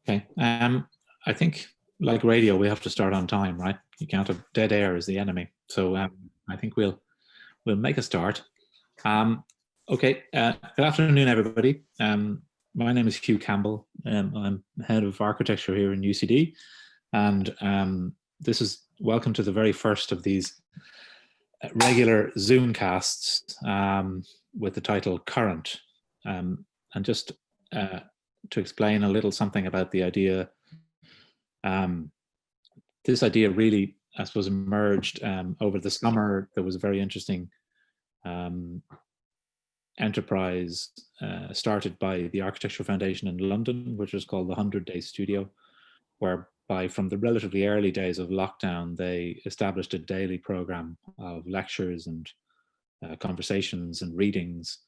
Okay. I think, like radio, we have to start on time, right? You can't have dead air is the enemy. So I think we'll make a start. Okay. Good afternoon, everybody. My name is Hugh Campbell. I'm head of architecture here in UCD, and this is welcome to the very first of these regular Zoomcasts with the title "Current," and just to explain a little something about the idea. This idea really, I suppose, emerged over the summer. There was a very interesting enterprise started by the Architecture Foundation in London, which was called the 100-Day Studio, whereby from the relatively early days of lockdown, they established a daily program of lectures and conversations and readings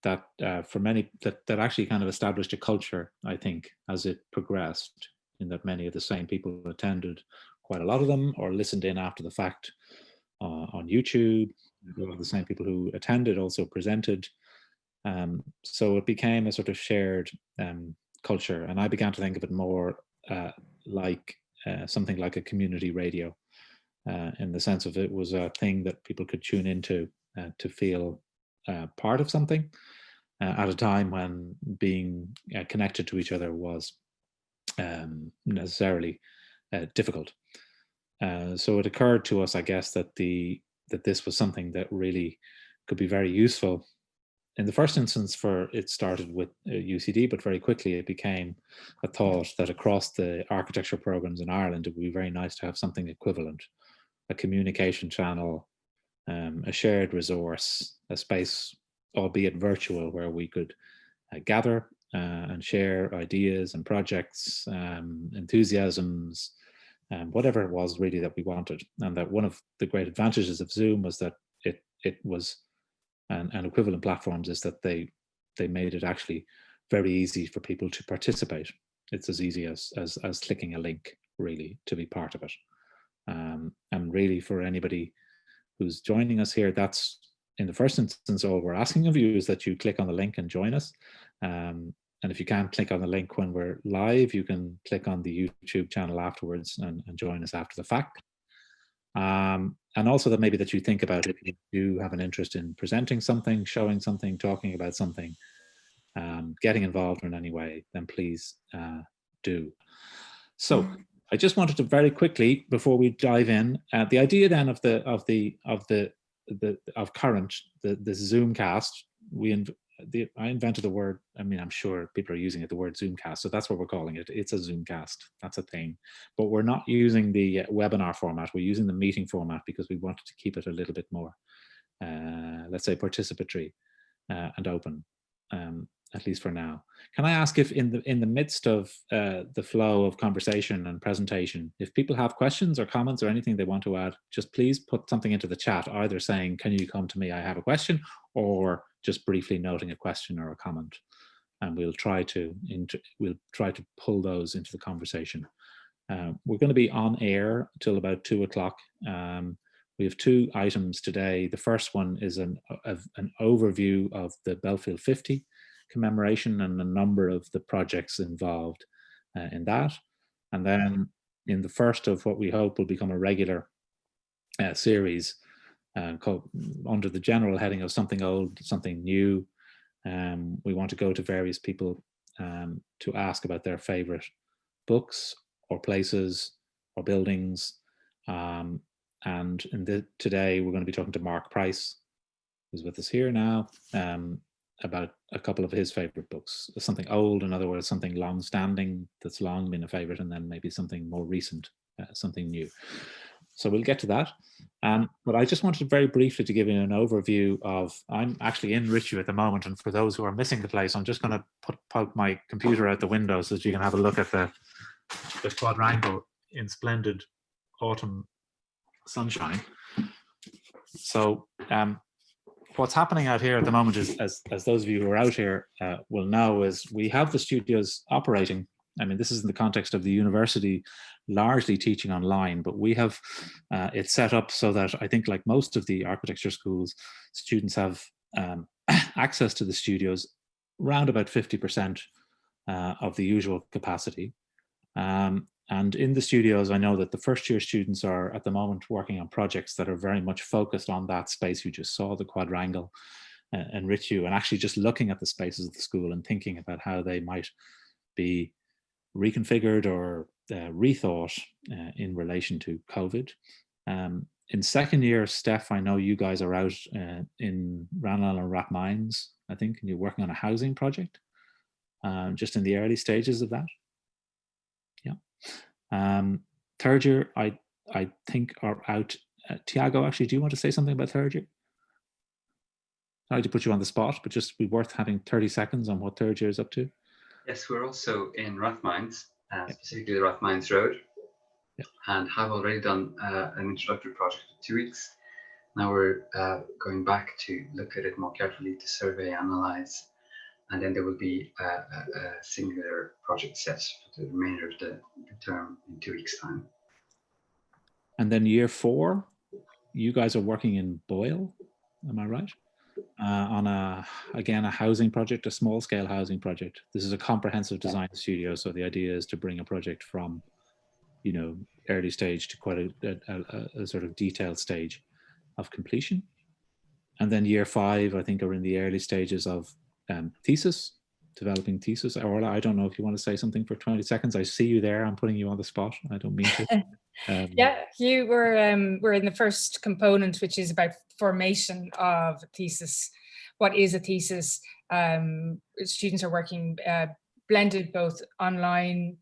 that for many that actually kind of established a culture, I think, as it progressed, in that many of the same people attended, quite a lot of them, or listened in after the fact on YouTube. A lot of the same people who attended also presented. So it became a sort of shared culture, and I began to think of it more like something like a community radio, in the sense of it was a thing that people could tune into to feel part of something at a time when being connected to each other was necessarily difficult. So it occurred to us, I guess, that this was something that really could be very useful. In the first instance, it started with UCD, but very quickly it became a thought that across the architecture programs in Ireland, it would be very nice to have something equivalent, a communication channel, a shared resource, a space, albeit virtual, where we could gather and share ideas and projects, enthusiasms, whatever it was really that we wanted. And that one of the great advantages of Zoom was that it was, and equivalent platforms, is that they made it actually very easy for people to participate. It's as easy as clicking a link, really, to be part of it. And really, for anybody who's joining us here, that's, in the first instance, all we're asking of you is that you click on the link and join us. And if you can't click on the link when we're live, you can click on the YouTube channel afterwards and join us after the fact. And also that maybe that you think about, if you do have an interest in presenting something, showing something, talking about something, getting involved in any way, then please do. So I just wanted to very quickly, before we dive in, the idea then of Current, the Zoomcast, I invented the word. I mean, I'm sure people are using it, the word Zoomcast, so that's what we're calling it. It's a Zoomcast. That's a thing. But we're not using the webinar format. We're using the meeting format because we wanted to keep it a little bit more, let's say, participatory and open, at least for now. Can I ask if in the midst of the flow of conversation and presentation, if people have questions or comments or anything they want to add, just please put something into the chat, either saying, "Can you come to me? I have a question," or just briefly noting a question or a comment, and we'll try to pull those into the conversation. We're going to be on air till about 2 o'clock. We have two items today. The first one is an overview of the Belfield 50 commemoration and a number of the projects involved in that. And then in the first of what we hope will become a regular series called, under the general heading of Something Old, Something New, we want to go to various people to ask about their favorite books or places or buildings. And today we're going to be talking to Mark Price, who's with us here now, about a couple of his favorite books. Something old, in other words, something long-standing that's long been a favorite, and then maybe something more recent, something new. So we'll get to that. But I just wanted very briefly to give you an overview of, I'm actually in Ritchie at the moment, and for those who are missing the place, I'm just going to poke my computer out the window so that you can have a look at the quadrangle in splendid autumn sunshine. So what's happening out here at the moment is, as those of you who are out here will know, is we have the studios operating. I mean, this is in the context of the university largely teaching online, but we have it set up so that I think, like most of the architecture schools, students have access to the studios around about 50% of the usual capacity. And in the studios, I know that the first year students are at the moment working on projects that are very much focused on that space you just saw, the quadrangle, enrich you, and actually just looking at the spaces of the school and thinking about how they might be reconfigured or rethought in relation to COVID. In second year, Steph, I know you guys are out in Ranelagh and Rathmines, I think, and you're working on a housing project, just in the early stages of that. Yeah. Third year, I think are out. Tiago, actually, do you want to say something about third year? Sorry to put you on the spot, but just be worth having 30 seconds on what third year is up to. Yes, we're also in Rathmines, specifically the Rathmines Road, and have already done an introductory project for 2 weeks. Now we're going back to look at it more carefully, to survey, analyze, and then there will be a singular project set for the remainder of the term in 2 weeks' time. And then year 4, you guys are working in Boyle, am I right? On again, a housing project, a small scale housing project. This is a comprehensive design studio. So the idea is to bring a project from, early stage to quite a sort of detailed stage of completion. And then year 5, I think, are in the early stages of developing thesis. Orla, I don't know if you want to say something for 20 seconds. I see you there. I'm putting you on the spot. I don't mean to. Yeah, you we're in the first component, which is about formation of a thesis. What is a thesis? Students are working blended both online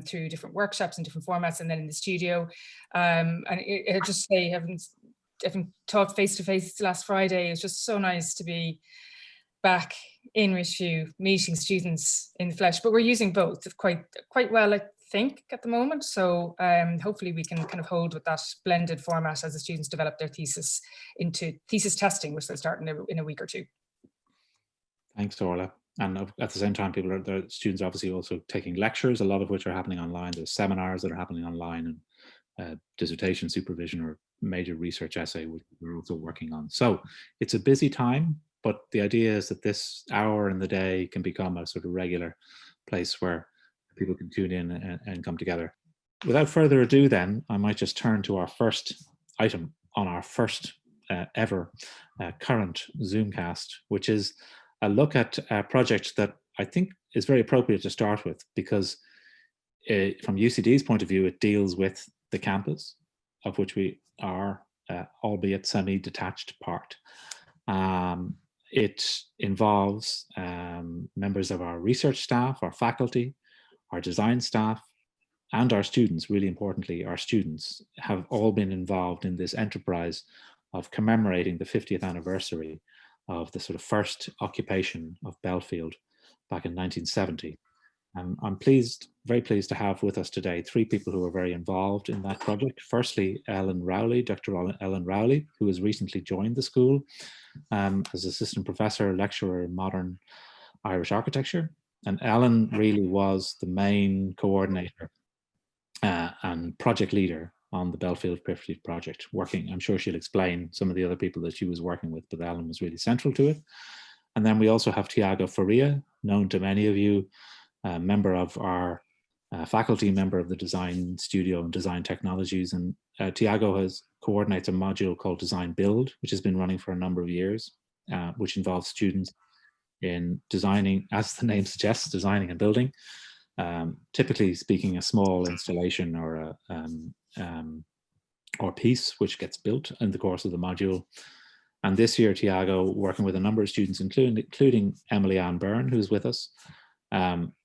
through different workshops and different formats, and then in the studio. And I just say, having taught face to face last Friday, it's just so nice to be back in Richview, meeting students in the flesh. But we're using both quite well, I think, at the moment. So hopefully we can kind of hold with that blended format as the students develop their thesis into thesis testing, which they'll start in a week or 2. Thanks, Orla. And at the same time, the students are obviously also taking lectures, a lot of which are happening online. There's seminars that are happening online, and dissertation supervision or major research essay, which we're also working on. So it's a busy time, but the idea is that this hour in the day can become a sort of regular place where people can tune in and come together. Without further ado, then, I might just turn to our first item on our first ever current Zoomcast, which is a look at a project that I think is very appropriate to start with, because from UCD's point of view, it deals with the campus, of which we are, albeit semi-detached part. It involves members of our research staff, our faculty, our design staff, and our students. Really importantly, our students have all been involved in this enterprise of commemorating the 50th anniversary of the sort of first occupation of Bellfield back in 1970. I'm very pleased to have with us today 3 people who are very involved in that project. Firstly, Ellen Rowley, Dr. Ellen Rowley, who has recently joined the school as assistant professor, lecturer in modern Irish architecture. And Ellen really was the main coordinator and project leader on the Belfield 50th project, working, I'm sure she'll explain some of the other people that she was working with, but Ellen was really central to it. And then we also have Tiago Faria, known to many of you, member of our faculty, member of the design studio and design technologies. And Tiago coordinates a module called Design Build, which has been running for a number of years, which involves students in designing, as the name suggests, designing and building. Typically speaking, a small installation or piece which gets built in the course of the module. And this year, Tiago, working with a number of students, including Emily Ann Byrne, who's with us,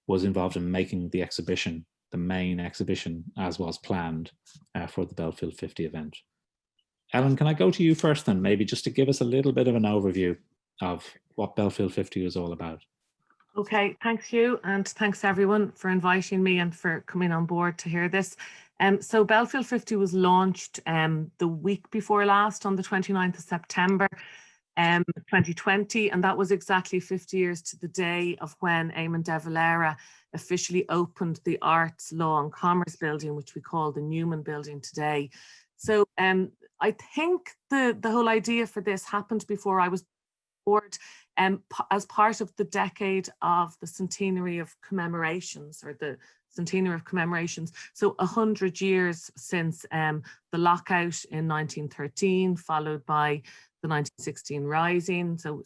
was involved in making the exhibition, the main exhibition, as was planned for the Belfield 50 event. Ellen, can I go to you first then, maybe just to give us a little bit of an overview of what Belfield 50 is all about? Okay, thanks Hugh, and thanks everyone for inviting me and for coming on board to hear this. So Belfield 50 was launched the week before last, on the 29th of September 2020, and that was exactly 50 years to the day of when Eamon de Valera officially opened the Arts, Law and Commerce building, which we call the Newman building today. So I think the whole idea for this happened before I was board. as part of the decade of the centenary of commemorations, or the centenary of commemorations. So 100 years since the lockout in 1913, followed by the 1916 Rising. So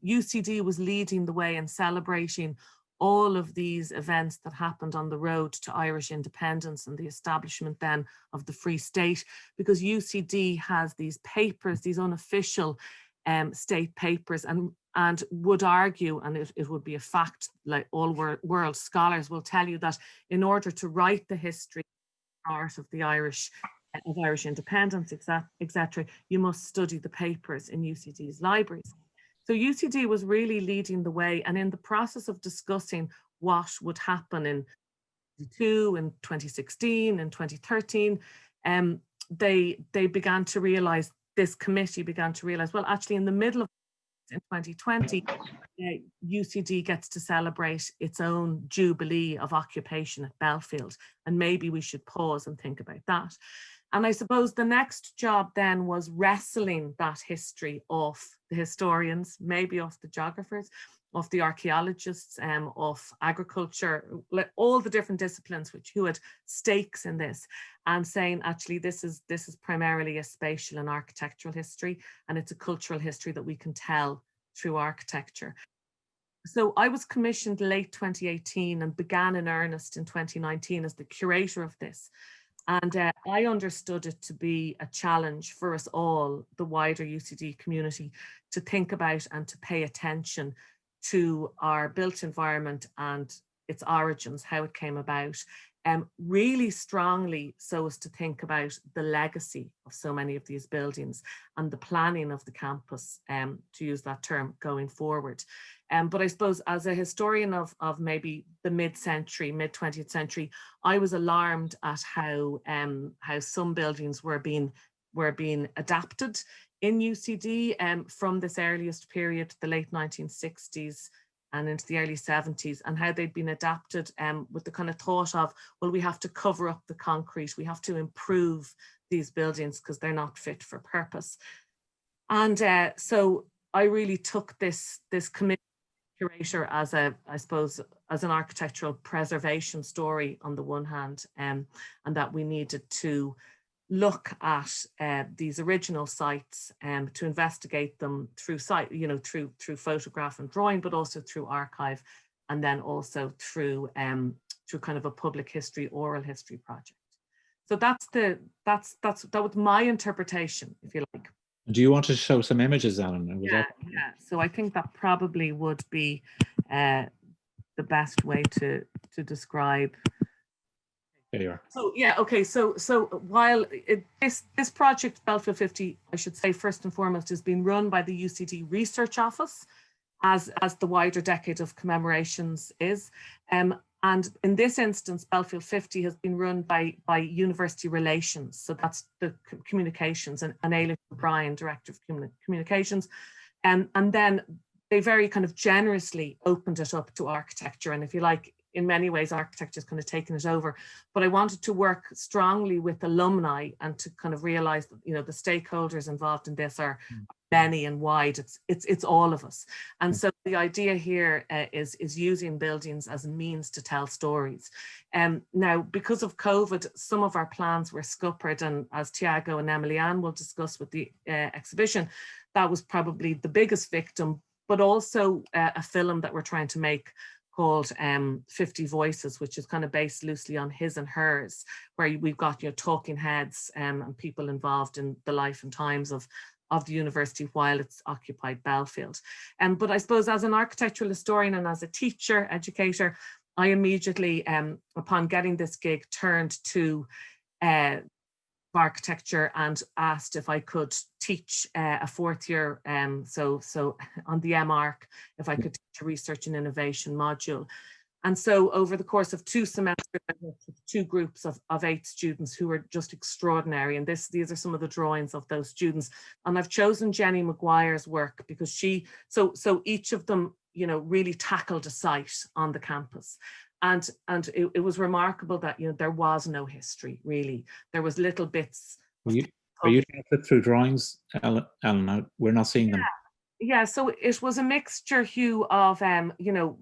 UCD was leading the way in celebrating all of these events that happened on the road to Irish independence and the establishment then of the Free State, because UCD has these papers, these unofficial state papers, and would argue, and it would be a fact, like all world scholars will tell you, that in order to write the history art of the Irish independence, etc., you must study the papers in UCD's libraries. So UCD was really leading the way, and in the process of discussing what would happen in 2022, in 2016, in 2013, they began to realize, this committee began to realize, well, actually in the middle of in 2020, UCD gets to celebrate its own jubilee of occupation at Bellfield, and maybe we should pause and think about that. And I suppose the next job then was wrestling that history off the historians, maybe off the geographers, of the archaeologists, of agriculture, all the different disciplines who had stakes in this, and saying, actually, this is primarily a spatial and architectural history, and it's a cultural history that we can tell through architecture. So I was commissioned late 2018 and began in earnest in 2019 as the curator of this. And I understood it to be a challenge for us all, the wider UCD community, to think about and to pay attention to our built environment and its origins, how it came about, really strongly, so as to think about the legacy of so many of these buildings and the planning of the campus, to use that term, going forward. But I suppose as a historian of maybe the mid-century, mid-20th century, I was alarmed at how some buildings were being adapted in UCD from this earliest period, the late 1960s and into the early 70s, and how they'd been adapted with the kind of thought of, well, we have to cover up the concrete, we have to improve these buildings because they're not fit for purpose. And so I really took this committee curator as I suppose, as an architectural preservation story on the one hand, and that we needed to look at these original sites to investigate them through through photograph and drawing, but also through archive, and then also through kind of a public history, oral history project. So that was my interpretation, if you like. Do you want to show some images, Ellen? Yeah. So I think that probably would be the best way to describe. There you are. So yeah, okay. So while this project, Belfield 50, I should say first and foremost, has been run by the UCD Research Office, as the wider decade of commemorations is. And in this instance, Belfield 50 has been run by University Relations. So that's the communications, and Aileen O'Brien, Director of Communications. And then they very kind of generously opened it up to architecture. And if you like, in many ways, architecture has kind of taken it over. But I wanted to work strongly with alumni and to kind of realize that, the stakeholders involved in this are many and wide. It's all of us. And so the idea here is using buildings as a means to tell stories. Now, because of COVID, some of our plans were scuppered, and as Tiago and Emily-Anne will discuss with the exhibition, that was probably the biggest victim, but also a film that we're trying to make called 50 Voices, which is kind of based loosely on His and Hers, where we've got talking heads and people involved in the life and times of the university while it's occupied Belfield. But I suppose as an architectural historian and as a teacher, educator, I immediately, upon getting this gig, turned to architecture and asked if I could teach a fourth year, so on the MArch, if I could teach a research and innovation module. And so over the course of 2 semesters, I worked with 2 groups of 8 students who were just extraordinary. And these are some of the drawings of those students. And I've chosen Jenny Maguire's work because so each of them, really tackled a site on the campus. And it was remarkable that, there was no history, really. There was little bits. Are you trying to flip through drawings, Ellen? We're not seeing them. Yeah, so it was a mixture, Hugh, of you know,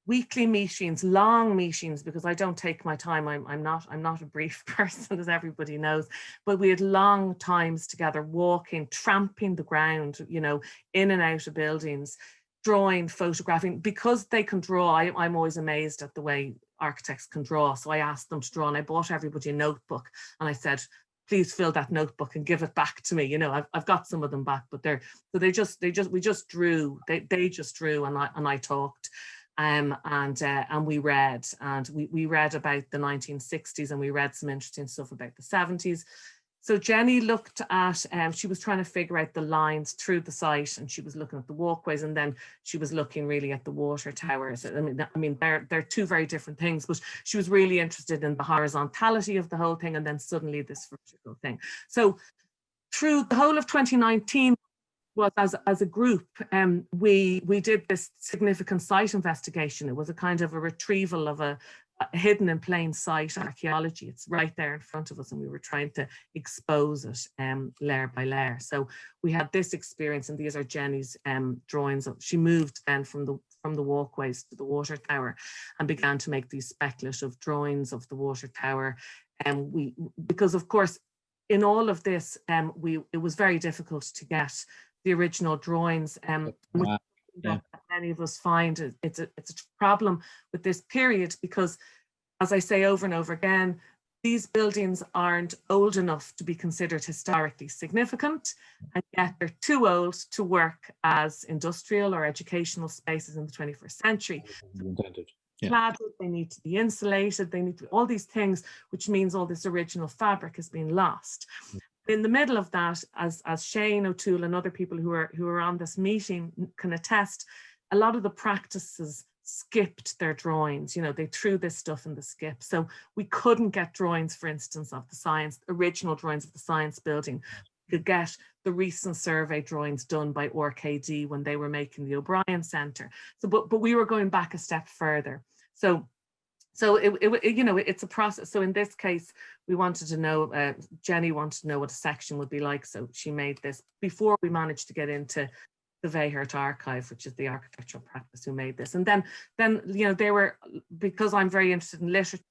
weekly meetings, long meetings, because I don't take my time. I'm not a brief person, as everybody knows. But we had long times together, walking, tramping the ground, you know, in and out of buildings, drawing, photographing. Because they can draw, I'm always amazed at the way architects can draw. So I asked them to draw, and I bought everybody a notebook, and I said, please fill that notebook and give it back to me. You know, I've got some of them back, but we just drew. They just drew, and I talked, and we read, and we read about the 1960s, and we read some interesting stuff about the 70s. So Jenny looked at, she was trying to figure out the lines through the site, and she was looking at the walkways, and then she was looking really at the water towers. I mean, they're two very different things, but she was really interested in the horizontality of the whole thing, and then suddenly this vertical thing. So through the whole of 2019, was as a group, we did this significant site investigation. It was a kind of a retrieval of a hidden in plain sight archaeology. It's right there in front of us, and we were trying to expose it layer by layer. So we had this experience, and these are Jenny's drawings. She moved then from the walkways to the water tower and began to make these speculative drawings of the water tower. And because of course, in all of this, it was very difficult to get the original drawings. That many of us find it's a problem with this period, because, as I say over and over again, these buildings aren't old enough to be considered historically significant, and yet they're too old to work as industrial or educational spaces in the 21st century. Cladded, they need to be insulated, they need to be all these things, which means all this original fabric has been lost. In the middle of that, as Shane O'Toole and other people who are on this meeting can attest, a lot of the practices skipped their drawings. You know, they threw this stuff in the skip. So we couldn't get drawings, for instance, of the original drawings of the science building. We could get the recent survey drawings done by RKD when they were making the O'Brien Centre. So, but we were going back a step further. So you know, it's a process. So in this case, we wanted to know, Jenny wanted to know what a section would be like. So she made this before we managed to get into the Weihert Archive, which is the architectural practice who made this. And then you know, they were, because I'm very interested in literature,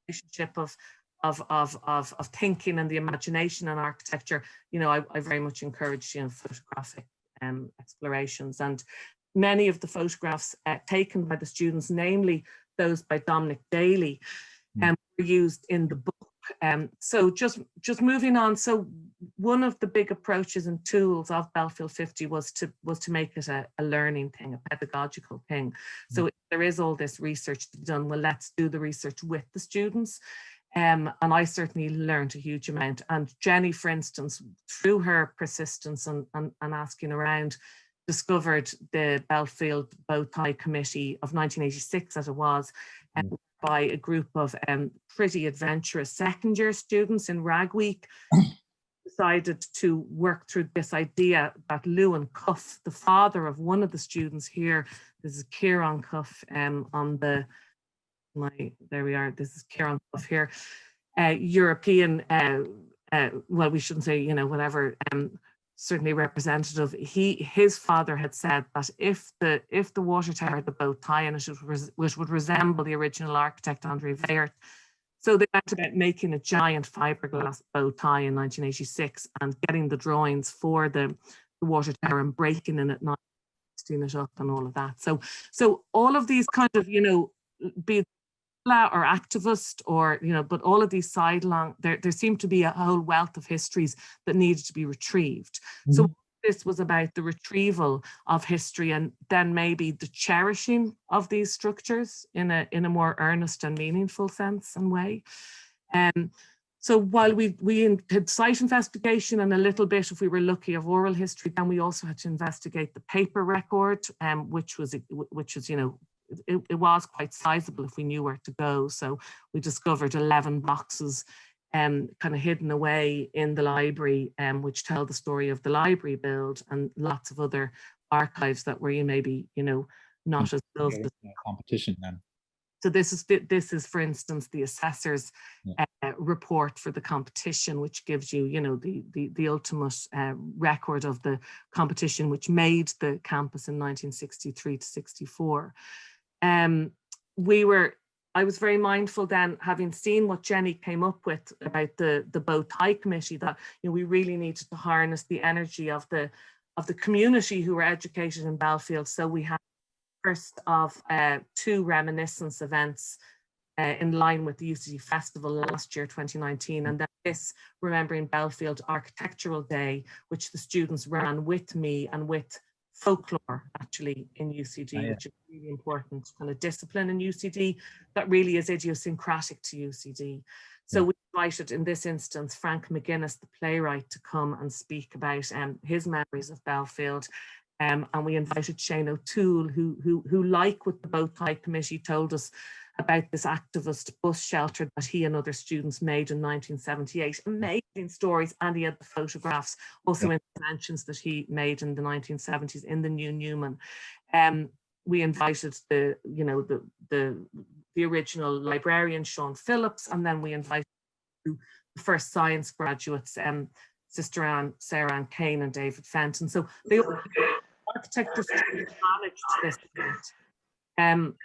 relationship of thinking and the imagination and architecture, you know, I very much encourage, you know, photographic explorations. And many of the photographs taken by the students, namely those by Dominic Daly, were used in the book. So just moving on. So one of the big approaches and tools of Belfield 50 was to make it a learning thing, a pedagogical thing. So there is all this research to be done. Well, let's do the research with the students. And I certainly learned a huge amount. And Jenny, for instance, through her persistence and asking around, discovered the Bellfield Bow Tie Committee of 1986, as it was, by a group of pretty adventurous second-year students in Rag Week, decided to work through this idea that Lewin Cuff, the father of one of the students here, this is Kieran Cuff there we are, this is Kieran Cuff here, European, well, we shouldn't say, you know, whatever, certainly representative. His father had said that if the water tower had the bow tie in it, which would resemble the original architect Andre Weihert. So they went about making a giant fiberglass bow tie in 1986 and getting the drawings for the water tower and breaking in at night, fixing it up and all of that. So all of these kind of, you know, be it or activist or, you know, but all of these sidelong, there seemed to be a whole wealth of histories that needed to be retrieved. So this was about the retrieval of history and then maybe the cherishing of these structures in a more earnest and meaningful sense and way. So while we had site investigation and a little bit, if we were lucky, of oral history, then we also had to investigate the paper record, which was, you know, it was quite sizable if we knew where to go. So we discovered 11 boxes kind of hidden away in the library, which tell the story of the library build, and lots of other archives that were maybe, you know, not as built. Competition then. So this is, for instance, the assessor's report for the competition, which gives you, you know, the ultimate record of the competition, which made the campus in 1963 to 64. I was very mindful then, having seen what Jenny came up with about the bow tie committee, that, you know, we really needed to harness the energy of the community who were educated in Belfield. So we had first of 2 reminiscence events in line with the UCD Festival last year, 2019, and then this Remembering Bellfield Architectural Day, which the students ran with me and with folklore actually in UCD, which is really important kind of discipline in UCD that really is idiosyncratic to UCD. So we invited, in this instance, Frank McGuinness, the playwright, to come and speak about his memories of Bellfield. And we invited Shane O'Toole, who like with the Bow Tie Committee, told us about this activist bus shelter that he and other students made in 1978. Amazing stories, and he had the photographs, also interventions that he made in the 1970s in the New Newman. We invited the original librarian, Sean Phillips, and then we invited the first science graduates, Sister Anne, Sarah Ann Kane and David Fenton. So the architecture managed this event.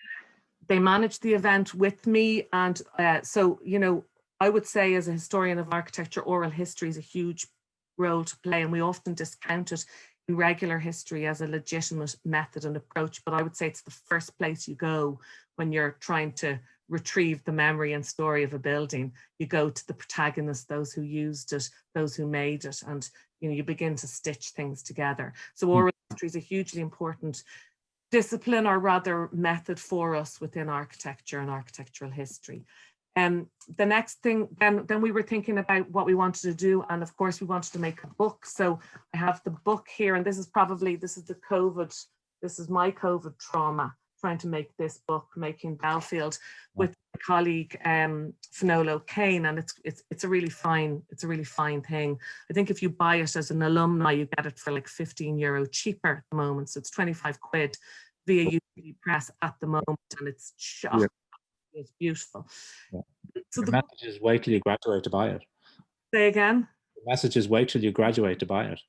They managed the event with me, and so, you know, I would say as a historian of architecture, oral history is a huge role to play, and we often discount it in regular history as a legitimate method and approach, but I would say it's the first place you go when you're trying to retrieve the memory and story of a building. You go to the protagonists, those who used it, those who made it, and, you know, you begin to stitch things together. So oral history is a hugely important discipline, or rather method, for us within architecture and architectural history. The next thing, then we were thinking about what we wanted to do, and of course we wanted to make a book. So I have the book here, and this is my COVID trauma, trying to make this book, Making Bellfield, with my colleague Fionnuala Kane, and it's a really fine thing. I think if you buy it as an alumni, you get it for like €15 cheaper at the moment, so it's 25 quid via UCD Press at the moment, and it's shocking. It's beautiful. So the message is wait till you graduate to buy it. Say again? The message is wait till you graduate to buy it.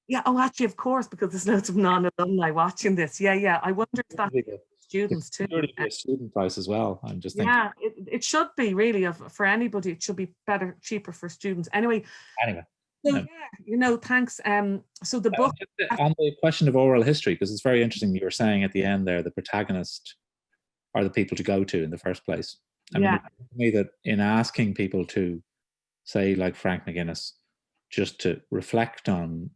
Yeah, oh, actually, of course, because there's loads of non-alumni watching this. Yeah. I wonder if that's students too. It's a student price as well. I'm just thinking. Yeah, it should be really for anybody. It should be cheaper for students. Anyway. So, yeah, you know, thanks. So the book. On the question of oral history, because it's very interesting, you were saying at the end there, the protagonist are the people to go to in the first place. I mean, it seems to me that in asking people to, say, like Frank McGuinness, just to reflect on,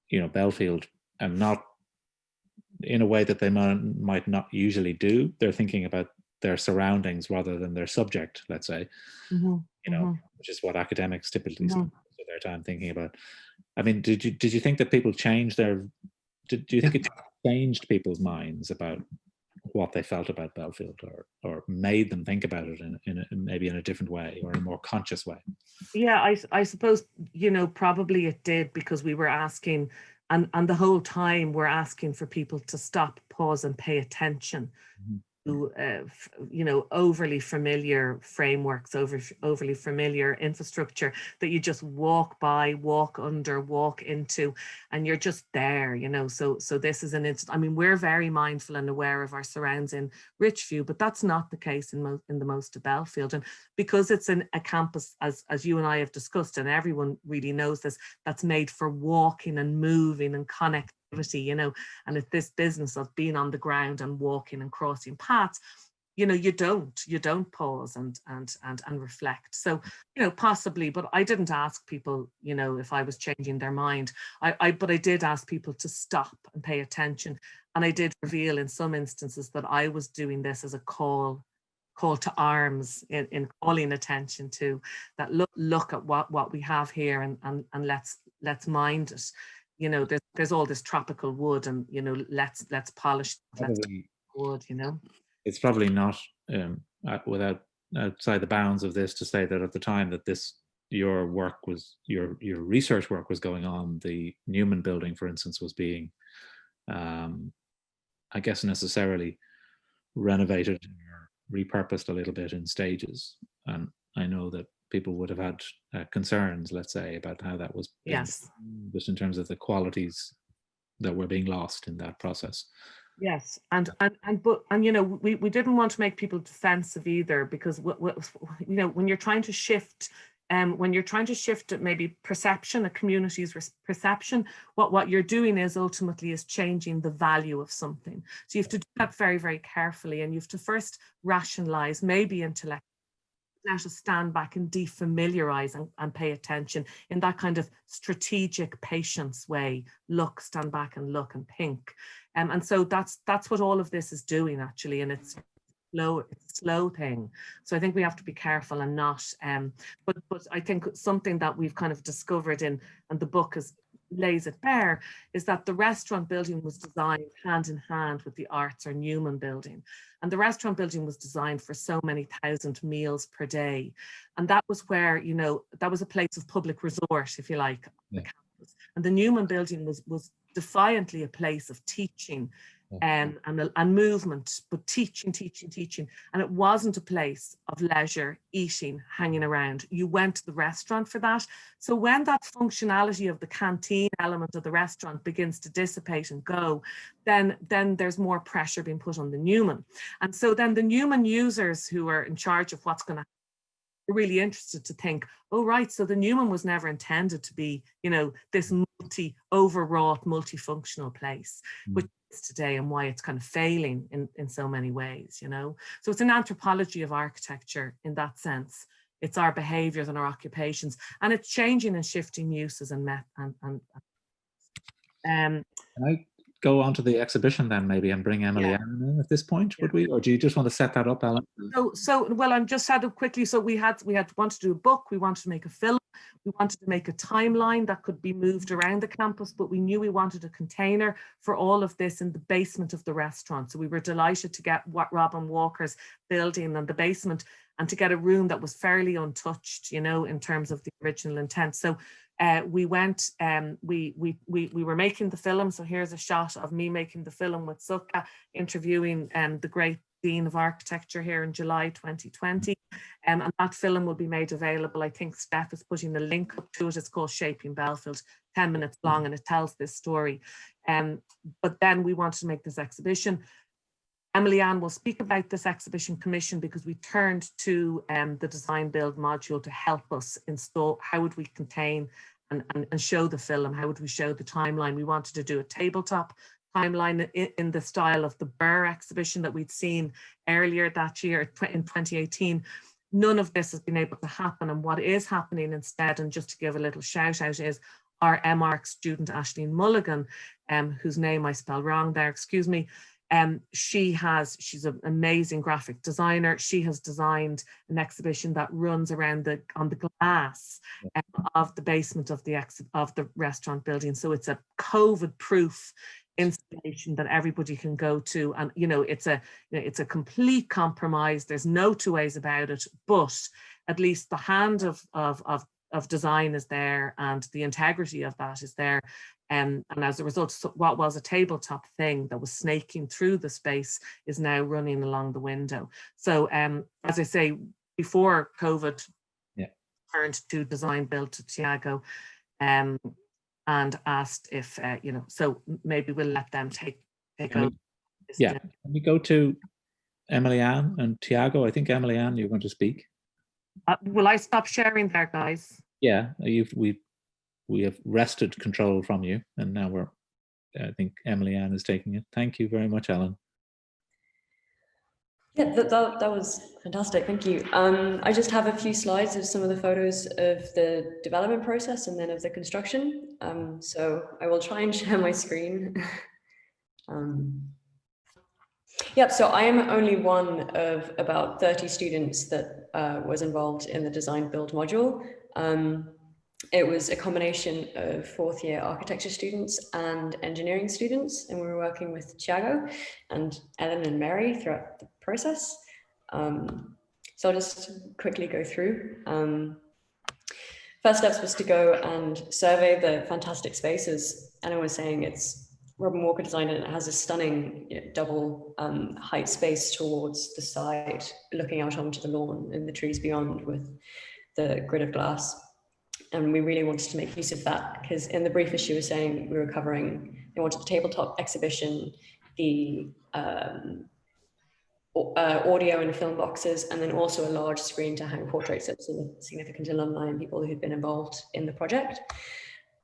you know, Bellfield, and not in a way that they might not usually do. They're thinking about their surroundings rather than their subject, let's say, you know, which is what academics typically spend their time thinking about. I mean, did you think that people changed do you think it changed people's minds about what they felt about Bellfield, or made them think about it maybe in a different way, or in a more conscious way? Yeah, I suppose, you know, probably it did, because we were asking, and the whole time we're asking for people to stop, pause and pay attention to, you know, overly familiar frameworks, overly familiar infrastructure that you just walk by, walk under, walk into, and you're just there, you know. So this is I mean, we're very mindful and aware of our surrounds in Richview, but that's not the case in the most of Bellfield. And because it's a campus, as you and I have discussed, and everyone really knows this, that's made for walking and moving and connectivity, you know, and it's this business of being on the ground and walking and crossing paths, you know, you don't pause and reflect. So, you know, possibly, but I didn't ask people, you know, if I was changing their mind. But I did ask people to stop and pay attention, and I did reveal in some instances that I was doing this as a call to arms in calling attention to that. Look at what we have here, and let's mind it. You know, there's all this tropical wood, and, you know, let's polish wood, you know. It's probably not without outside the bounds of this to say that at the time that your research work was going on, the Newman building, for instance, was being, I guess, necessarily renovated or repurposed a little bit in stages. And I know that people would have had concerns, let's say, about how that was being, Yes. just in terms of the qualities that were being lost in that process. Yes, and you know, we didn't want to make people defensive either, because you know, when you're trying to shift maybe perception, a community's perception, what you're doing is ultimately is changing the value of something. So you have to do that very, very carefully, and you have to first rationalize, maybe intellectually, let us stand back and defamiliarize and pay attention in that kind of strategic patience way. Look, stand back and look and think. And so that's what all of this is doing, actually, and it's a slow thing. So I think we have to be careful and not, but I think something that we've kind of discovered and the book lays it bare, is that the restaurant building was designed hand in hand with the Arts or Newman building. And the restaurant building was designed for so many thousand meals per day. And that was where, you know, that was a place of public resort, if you like, on the campus. And the Newman building was defiantly a place of teaching and movement, but teaching. And it wasn't a place of leisure, eating, hanging around. You went to the restaurant for that. So when that functionality of the canteen element of the restaurant begins to dissipate and go, then there's more pressure being put on the Newman. And so then the Newman users who are in charge of what's going to happen are really interested to think, oh, right, so the Newman was never intended to be, you know, this overwrought, multifunctional place, which is today, and why it's kind of failing in so many ways, you know. So it's an anthropology of architecture in that sense. It's our behaviors and our occupations, and it's changing and shifting uses and Can I go on to the exhibition then, maybe, and bring Emily Ann in at this point, would we? Or do you just want to set that up, Ellen? So well, I'm just set up quickly. So we wanted to do a book, we wanted to make a film, we wanted to make a timeline that could be moved around the campus, but we knew we wanted a container for all of this in the basement of the restaurant. So we were delighted to get Robin Walker's building in the basement, and to get a room that was fairly untouched, you know, in terms of the original intent. So we went, we were making the film. So here's a shot of me making the film with Sukha, interviewing the great Dean of Architecture here in July 2020. And that film will be made available. I think Steph is putting the link up to it. It's called Shaping Bellfield, 10 minutes long, and it tells this story. But then we wanted to make this exhibition. Emily Ann will speak about this exhibition commission, because we turned to the design build module to help us install how would we contain and show the film, how would we show the timeline. We wanted to do a tabletop timeline in the style of the Byrne exhibition that we'd seen earlier that year in 2018. None of this has been able to happen, and what is happening instead, and just to give a little shout out, is our MArch student Aisling Mulligan, whose name I spell wrong there, excuse me. She's an amazing graphic designer. She has designed an exhibition that runs around on the glass of the basement of the restaurant building. So it's a COVID-proof installation that everybody can go to, and you know, it's a complete compromise. There's no two ways about it, but at least the hand of design is there, and the integrity of that is there. And as a result, what was a tabletop thing that was snaking through the space is now running along the window. So as I say, before COVID, turned to design build to Tiago, and asked if, you know, so maybe we'll let them take over. Yeah, can we go to Emily Ann and Tiago? I think Emily Ann, you're going to speak. Will I stop sharing there, guys? Yeah, we have wrested control from you, and now I think Emily Ann is taking it. Thank you very much, Ellen. Yeah, that was fantastic. Thank you. I just have a few slides of some of the photos of the development process and then of the construction. So I will try and share my screen. Yep, so I am only one of about 30 students that was involved in the design build module. It was a combination of fourth year architecture students and engineering students, and we were working with Tiago and Ellen and Mary throughout the process. So I'll just quickly go through. First steps was to go and survey the fantastic spaces. Ellen was saying it's Robin Walker designed it, and it has a stunning double height space towards the side, looking out onto the lawn and the trees beyond with the grid of glass. And we really wanted to make use of that because in the brief, as she was saying, we were covering, they wanted the tabletop exhibition, the audio and film boxes, and then also a large screen to hang portraits of significant alumni and people who'd been involved in the project.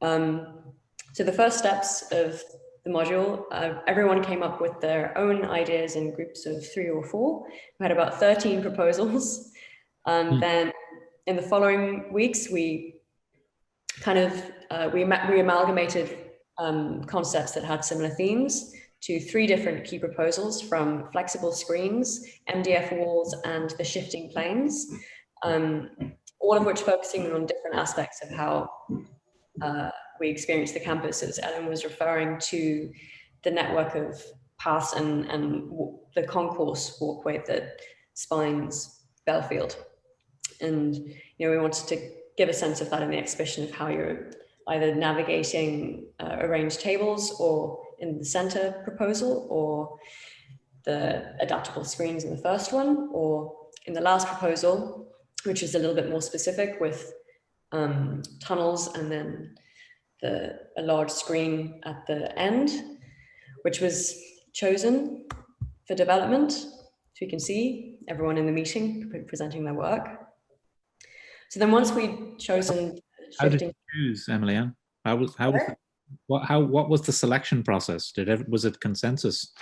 So the first steps of the module, everyone came up with their own ideas in groups of 3 or 4. We had about 13 proposals. And then in the following weeks, we kind of, we amalgamated concepts that had similar themes to 3 different key proposals, from flexible screens, MDF walls, and the shifting planes, all of which focusing on different aspects of how we experience the campus. As Ellen was referring to the network of paths and the concourse walkway that spines Bellfield. And we wanted to give a sense of that in the exhibition, of how you're either navigating arranged tables, or in the center proposal, or the adaptable screens in the first one, or in the last proposal, which is a little bit more specific with tunnels and then a large screen at the end, which was chosen for development. So you can see everyone in the meeting presenting their work. So then once we'd chosen, how did you choose, Emily-Anne? What was the selection process? Was it consensus?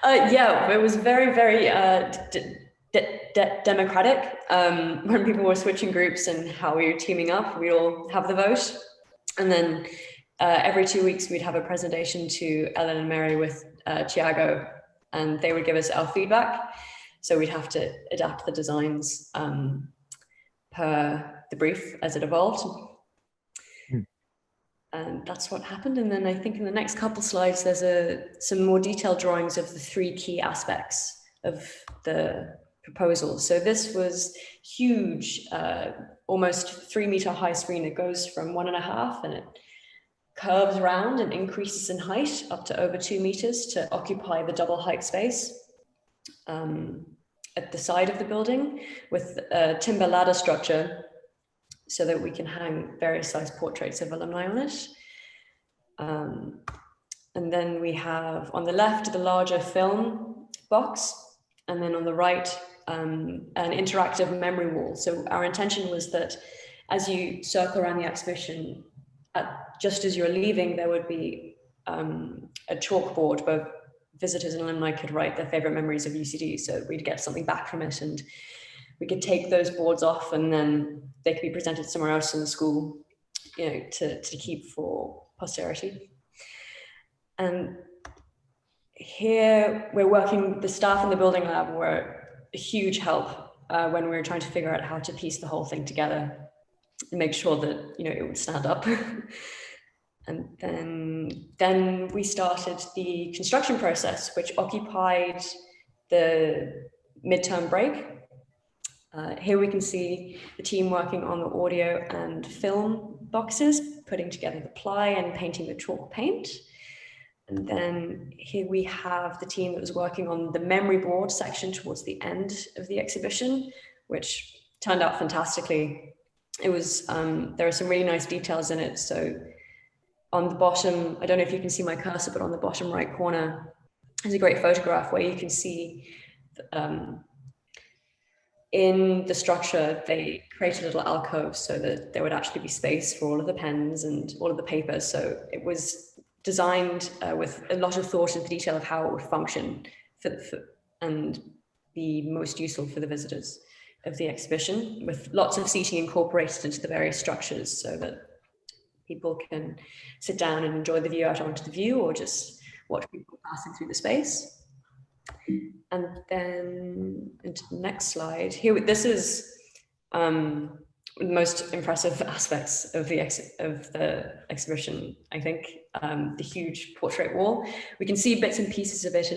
Yeah, it was very, very democratic. When people were switching groups and how we were teaming up, we all have the vote. And then every 2 weeks, we'd have a presentation to Ellen and Mary with Tiago, and they would give us our feedback. So we'd have to adapt the designs per the brief as it evolved. And that's what happened. And then I think in the next couple slides, there's some more detailed drawings of the 3 key aspects of the proposal. So this was huge, almost 3-meter high screen. It goes from 1.5 and it curves around and increases in height up to over 2 meters to occupy the double height space at the side of the building, with a timber ladder structure, so that we can hang various size portraits of alumni on it. And then we have on the left the larger film box, and then on the right an interactive memory wall. So our intention was that as you circle around the exhibition, just as you're leaving, there would be a chalkboard where visitors and alumni could write their favorite memories of UCD. So we'd get something back from it, and we could take those boards off, and then they could be presented somewhere else in the school, to keep for posterity. And here we're working, the staff in the building lab were a huge help when we were trying to figure out how to piece the whole thing together and make sure that, it would stand up. And then we started the construction process, which occupied the midterm break. Here we can see the team working on the audio and film boxes, putting together the ply and painting the chalk paint. And then here we have the team that was working on the memory board section towards the end of the exhibition, which turned out fantastically. It was, there are some really nice details in it. So on the bottom, I don't know if you can see my cursor, but on the bottom right corner, there's a great photograph where you can see in the structure, they created little alcoves so that there would actually be space for all of the pens and all of the papers. So it was designed with a lot of thought into the detail of how it would function and be most useful for the visitors of the exhibition, with lots of seating incorporated into the various structures so that people can sit down and enjoy the view out onto the view, or just watch people passing through the space. And then into the next slide here, this is the most impressive aspects of the exhibition, I think. The huge portrait wall, we can see bits and pieces of it.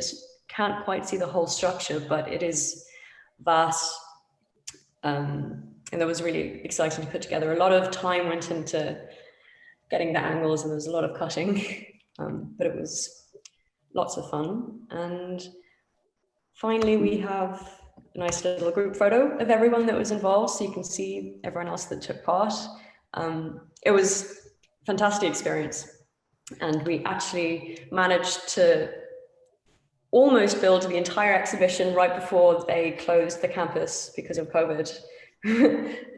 Can't quite see the whole structure, but it is vast, and that was really exciting to put together. A lot of time went into getting the angles, and there was a lot of cutting. but it was lots of fun. And finally, we have a nice little group photo of everyone that was involved, so you can see everyone else that took part. It was a fantastic experience, and we actually managed to almost build the entire exhibition right before they closed the campus because of COVID.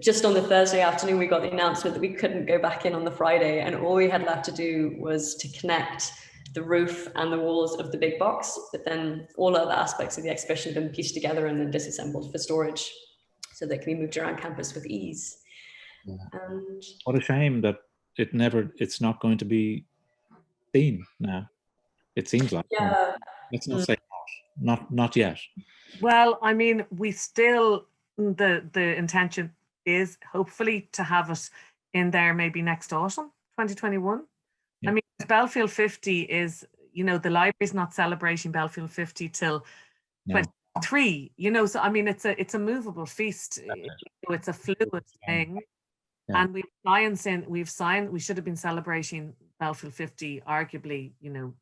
Just on the Thursday afternoon, we got the announcement that we couldn't go back in on the Friday, and all we had left to do was to connect the roof and the walls of the big box, but then all other aspects of the exhibition have been pieced together and then disassembled for storage so they can be moved around campus with ease. Yeah. And what a shame that it's not going to be seen now. It seems like. yeah. Let's not say not yet. Well, I mean, we still, the intention is hopefully to have it in there maybe next autumn, 2021. Yeah. I mean, Bellfield 50 is, you know, the library's not celebrating Bellfield 50 till 23, you know, so I mean, it's a movable feast. It's a fluid thing. Yeah. And we should have been celebrating Bellfield 50 arguably, you know,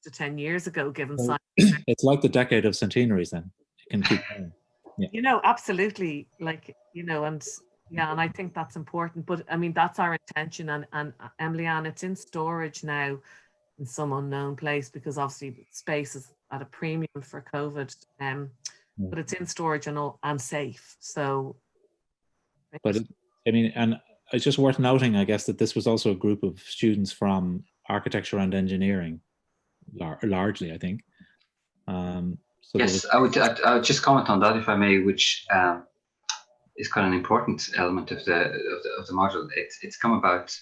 to 10 years ago, given well, it's like the decade of centenaries then. It can keep going. Yeah. You know, absolutely, like, you know, and yeah, and I think that's important, but I mean, that's our intention, and Emily Ann, it's in storage now in some unknown place because obviously space is at a premium for COVID, but it's in storage and safe, so. But I mean, and it's just worth noting, I guess, that this was also a group of students from architecture and engineering, largely, I think. So yes, I would just comment on that, if I may, which is kind of an important element of the module. It's come about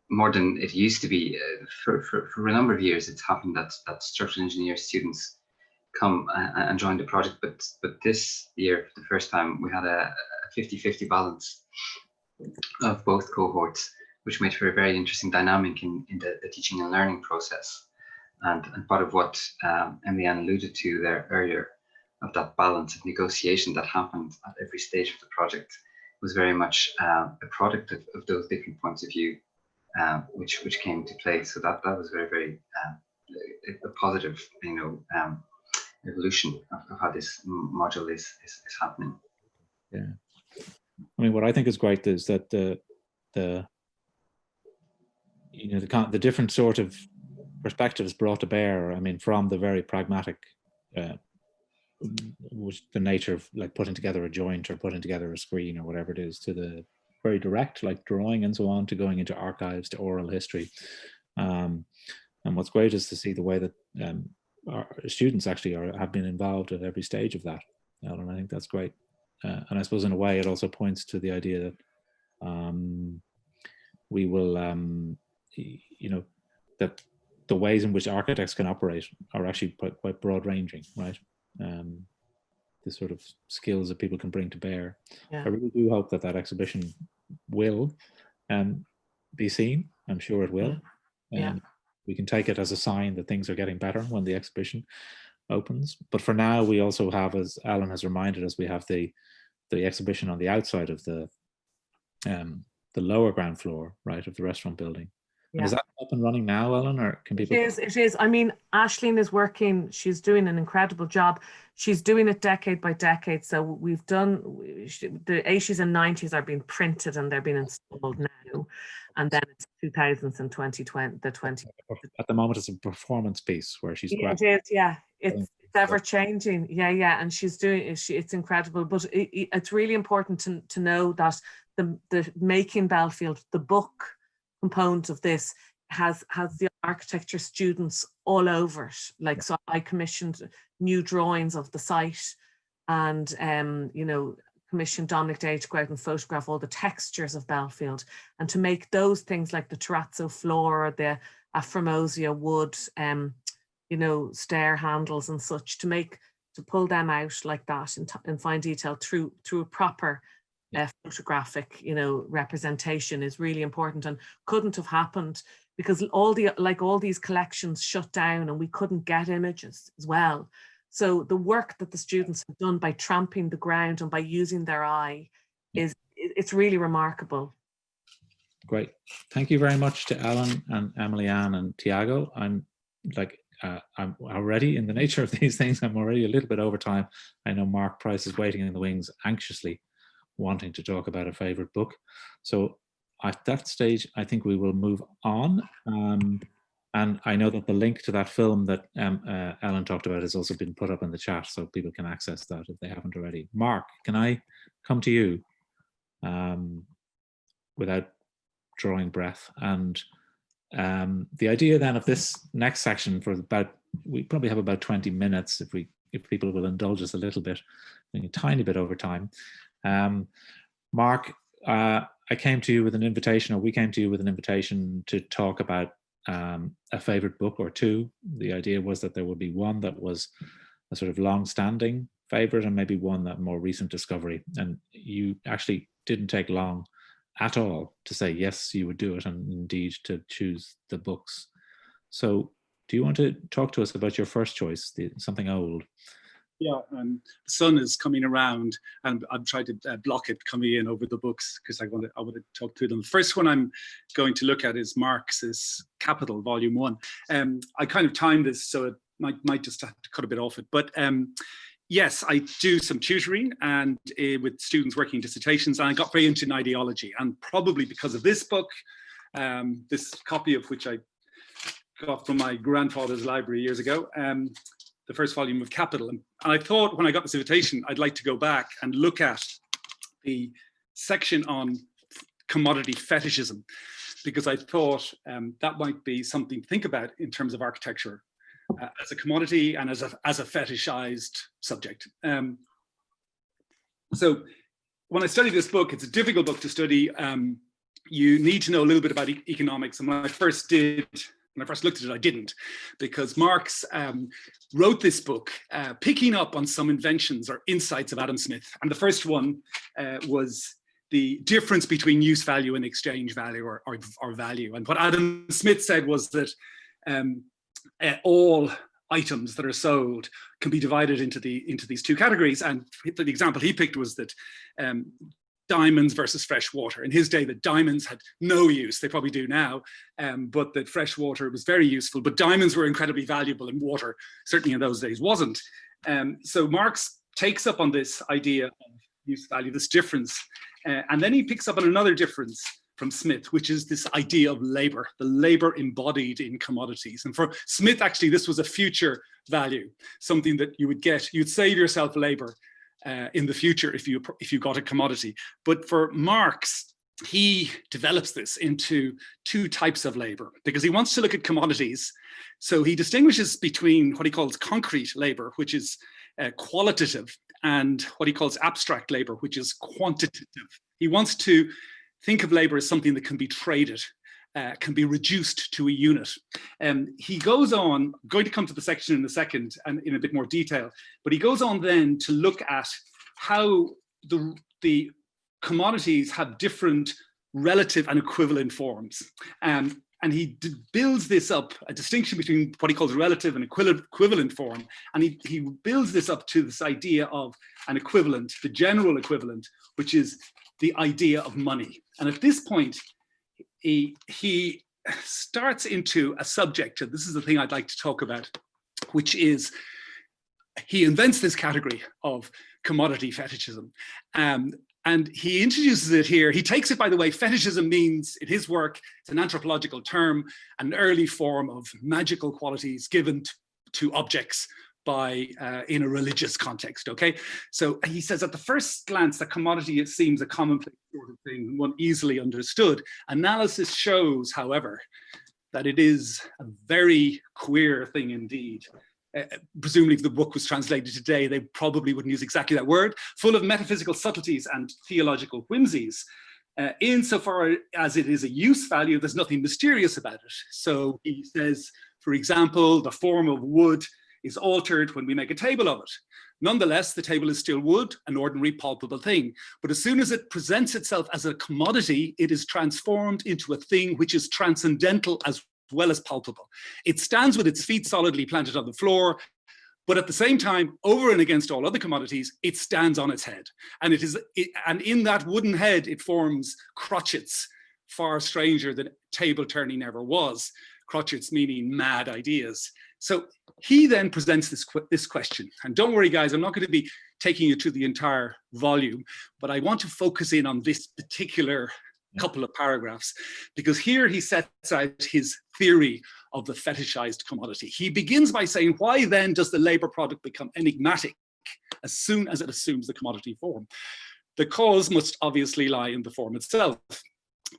more than it used to be. For a number of years, it's happened that structural engineer students come and join the project, but this year, for the first time, we had a 50-50 balance of both cohorts, which made for a very interesting dynamic in the teaching and learning process. And part of what Emily Ann alluded to there earlier, of that balance of negotiation that happened at every stage of the project, was very much a product of those different points of view, which came to play. So that was very, very a positive, you know, evolution of how this module is happening. Yeah, I mean, what I think is great is that the you know, the different sort of perspectives brought to bear. I mean, from the very pragmatic, which the nature of like putting together a joint or putting together a screen or whatever it is, to the very direct, like drawing and so on, to going into archives, to oral history. And what's great is to see the way that our students actually have been involved at every stage of that. And I think that's great. And I suppose in a way it also points to the idea that we will, you know, that the ways in which architects can operate are actually quite broad ranging, right? The sort of skills that people can bring to bear. Yeah. I really do hope that exhibition will be seen. I'm sure it will. Yeah. We can take it as a sign that things are getting better when the exhibition opens. But for now, we also have, as Ellen has reminded us, we have the exhibition on the outside of the lower ground floor, right, of the restaurant building. Yeah. Is that up and running now, Ellen, or can people? It is. I mean, Aisling is working. She's doing an incredible job. She's doing it decade by decade. So we've done, the 80s and 90s are being printed and they're being installed now. And then it's 2000s and 2020, the 20. At the moment, it's a performance piece where she's. Yeah, it is. Yeah, it's ever changing. Yeah, and she's doing it. It's incredible. But it's really important to know that the Making Bellfield, the book component of this, has the architecture students all over it. Like, so I commissioned new drawings of the site, and you know, commissioned Dominic Day to go out and photograph all the textures of Bellfield, and to make those things like the terrazzo floor, the Aframosia wood, you know, stair handles and such, to pull them out like that in fine detail through a proper photographic, you know, representation is really important, and couldn't have happened because all these collections shut down and we couldn't get images as well. So the work that the students have done by tramping the ground and by using their eye it's really remarkable. Great. Thank you very much to Ellen and Emily Ann and Tiago. I'm already, in the nature of these things, I'm already a little bit over time. I know Mark Price is waiting in the wings, anxiously wanting to talk about a favorite book. So at that stage, I think we will move on. And I know that the link to that film that Ellen talked about has also been put up in the chat, so people can access that if they haven't already. Mark, can I come to you without drawing breath? And the idea then of this next section, for about, we probably have about 20 minutes if people will indulge us a little bit, a tiny bit over time. Mark, I came to you with an invitation, or we came to you with an invitation to talk about a favorite book or two. The idea was that there would be one that was a sort of long-standing favorite and maybe one that more recent discovery. And you actually didn't take long at all to say yes, you would do it, and indeed to choose the books. So do you want to talk to us about your first choice, something old? Yeah, the sun is coming around, and I'm trying to block it coming in over the books because I want to talk through them. The first one I'm going to look at is Marx's Capital, Volume 1. I kind of timed this, so it might just have to cut a bit off it. But yes, I do some tutoring and with students working dissertations, and I got very into ideology. And probably because of this book, this copy of which I got from my grandfather's library years ago, the first volume of Capital. And I thought when I got this invitation, I'd like to go back and look at the section on commodity fetishism, because I thought that might be something to think about in terms of architecture as a commodity and as a fetishized subject. So when I studied this book, it's a difficult book to study. You need to know a little bit about economics. And when I first looked at it, I didn't, because Marx wrote this book picking up on some inventions or insights of Adam Smith. And the first one was the difference between use value and exchange value, or value. And what Adam Smith said was that all items that are sold can be divided into these two categories. And the example he picked was that diamonds versus fresh water. In his day, the diamonds had no use. They probably do now, but that fresh water was very useful. But diamonds were incredibly valuable, and water, certainly in those days, wasn't. So Marx takes up on this idea of use value, this difference, and then he picks up on another difference from Smith, which is this idea of labor, the labor embodied in commodities. And for Smith, actually, this was a future value, something that you would get. You'd save yourself labor in the future if you got a commodity. But for Marx, he develops this into two types of labor, because he wants to look at commodities. So he distinguishes between what he calls concrete labor, which is qualitative, and what he calls abstract labor, which is quantitative. He wants to think of labor as something that can be traded, can be reduced to a unit. He goes on, I'm going to come to the section in a second and in a bit more detail, but he goes on then to look at how the commodities have different relative and equivalent forms. And he builds this up, a distinction between what he calls relative and equivalent form. And he builds this up to this idea of an equivalent, the general equivalent, which is the idea of money. And at this point, he starts into a subject, and this is the thing I'd like to talk about, which is he invents this category of commodity fetishism. And he introduces it here. He takes it, by the way, fetishism means, in his work, it's an anthropological term, an early form of magical qualities given to objects by in a religious context, okay? So he says at the first glance, the commodity, it seems a commonplace sort of thing, one easily understood. Analysis shows, however, that it is a very queer thing indeed. Presumably if the book was translated today, they probably wouldn't use exactly that word, full of metaphysical subtleties and theological whimsies. Insofar as it is a use value, there's nothing mysterious about it. So he says, for example, the form of wood is altered when we make a table of it. Nonetheless, the table is still wood, an ordinary palpable thing. But as soon as it presents itself as a commodity, it is transformed into a thing which is transcendental as well as palpable. It stands with its feet solidly planted on the floor, but at the same time, over and against all other commodities, it stands on its head. And in that wooden head, it forms crotchets far stranger than table turning ever was. Crotchets meaning mad ideas. So he then presents this question. And don't worry, guys, I'm not going to be taking you through the entire volume, but I want to focus in on this particular couple of paragraphs, because here he sets out his theory of the fetishized commodity. He begins by saying, why then does the labor product become enigmatic as soon as it assumes the commodity form? The cause must obviously lie in the form itself.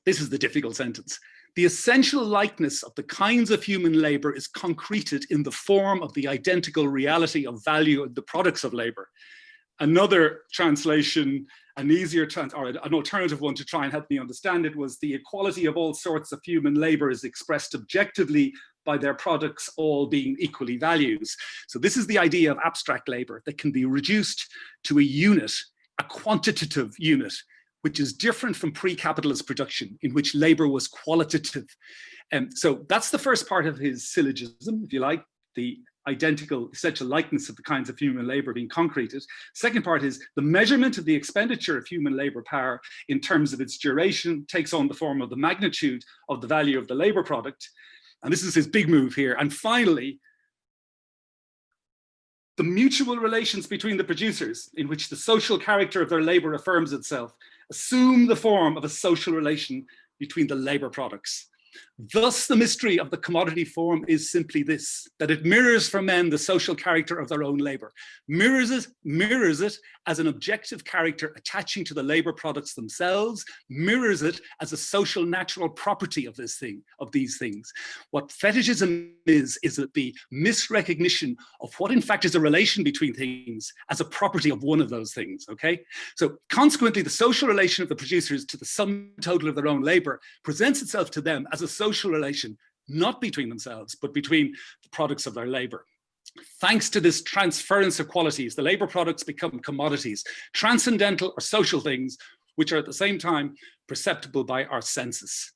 This is the difficult sentence. The essential likeness of the kinds of human labor is concreted in the form of the identical reality of value of the products of labor. Another translation, an easier or an alternative one to try and help me understand it, was the equality of all sorts of human labor is expressed objectively by their products all being equally values. So this is the idea of abstract labor that can be reduced to a unit, a quantitative unit, which is different from pre-capitalist production, in which labor was qualitative. So that's the first part of his syllogism, if you like, the identical essential likeness of the kinds of human labor being concreted. Second part is the measurement of the expenditure of human labor power in terms of its duration takes on the form of the magnitude of the value of the labor product. And this is his big move here. And finally, the mutual relations between the producers, in which the social character of their labor affirms itself, assume the form of a social relation between the labor products. Thus, the mystery of the commodity form is simply this, that it mirrors for men the social character of their own labor, mirrors it as an objective character attaching to the labor products themselves, mirrors it as a social natural property of this thing, of these things. What fetishism is the misrecognition of what in fact is a relation between things as a property of one of those things, okay? So consequently, the social relation of the producers to the sum total of their own labor presents itself to them as a social relation, not between themselves, but between the products of their labor. Thanks to this transference of qualities, the labor products become commodities, transcendental or social things, which are at the same time perceptible by our senses.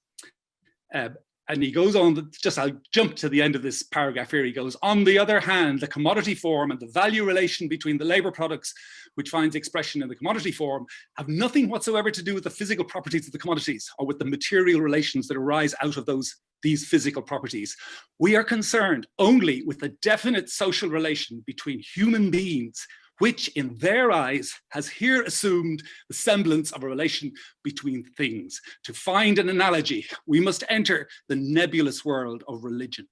And he goes on, I'll jump to the end of this paragraph here. He goes, on the other hand, the commodity form and the value relation between the labor products, which finds expression in the commodity form, have nothing whatsoever to do with the physical properties of the commodities or with the material relations that arise out of these physical properties. We are concerned only with the definite social relation between human beings, which in their eyes has here assumed the semblance of a relation between things. To find an analogy, we must enter the nebulous world of religion.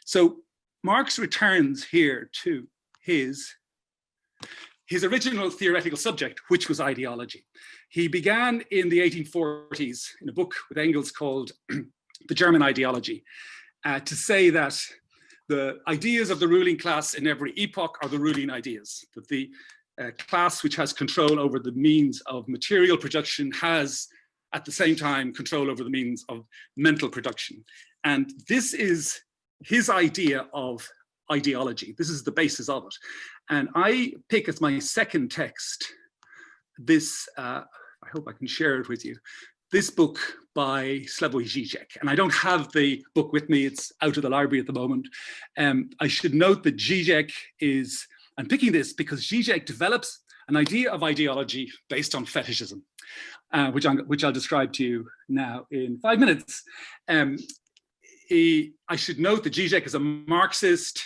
So Marx returns here to his original theoretical subject, which was ideology. He began in the 1840s in a book with Engels called The German Ideology, to say that the ideas of the ruling class in every epoch are the ruling ideas, that the class which has control over the means of material production has at the same time control over the means of mental production. And this is his idea of ideology. This is the basis of it. And I pick as my second text this, I hope I can share it with you, this book by Slavoj Žižek. And I don't have the book with me, it's out of the library at the moment. I should note that Žižek is, I'm picking this because Žižek develops an idea of ideology based on fetishism, which I'll describe to you now in 5 minutes. I should note that Žižek is a Marxist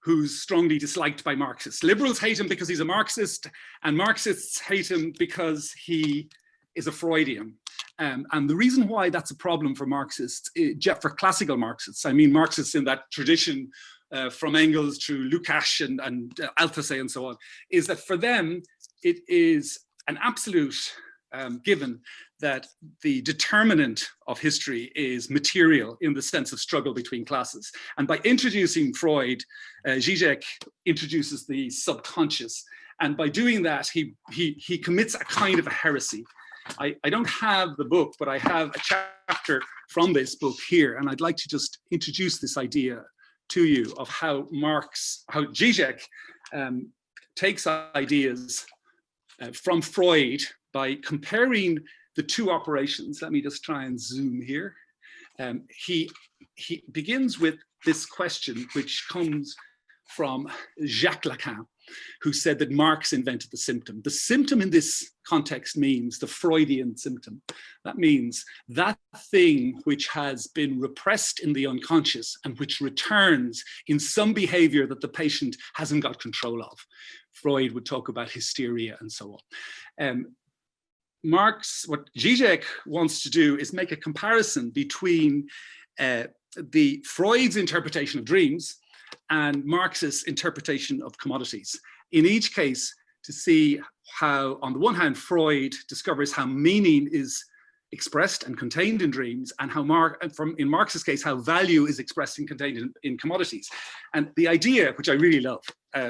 who's strongly disliked by Marxists. Liberals hate him because he's a Marxist, and Marxists hate him because he is a Freudian. And the reason why that's a problem for Marxists, for classical Marxists, I mean Marxists in that tradition from Engels through Lukács and Althusser and so on, is that for them, it is an absolute given that the determinant of history is material in the sense of struggle between classes. And by introducing Freud, Žižek introduces the subconscious. And by doing that, he commits a kind of a heresy. I don't have the book, but I have a chapter from this book here. And I'd like to just introduce this idea to you of how Žižek takes ideas from Freud by comparing the two operations. Let me just try and zoom here. He begins with this question, which comes from Jacques Lacan, who said that Marx invented the symptom. The symptom in this context means the Freudian symptom. That means that thing which has been repressed in the unconscious and which returns in some behavior that the patient hasn't got control of. Freud would talk about hysteria and so on. Marx, what Zizek wants to do is make a comparison between the Freud's interpretation of dreams and Marx's interpretation of commodities. In each case, to see how, on the one hand, Freud discovers how meaning is expressed and contained in dreams, and how in Marx's case, how value is expressed and contained in commodities. And the idea, which I really love,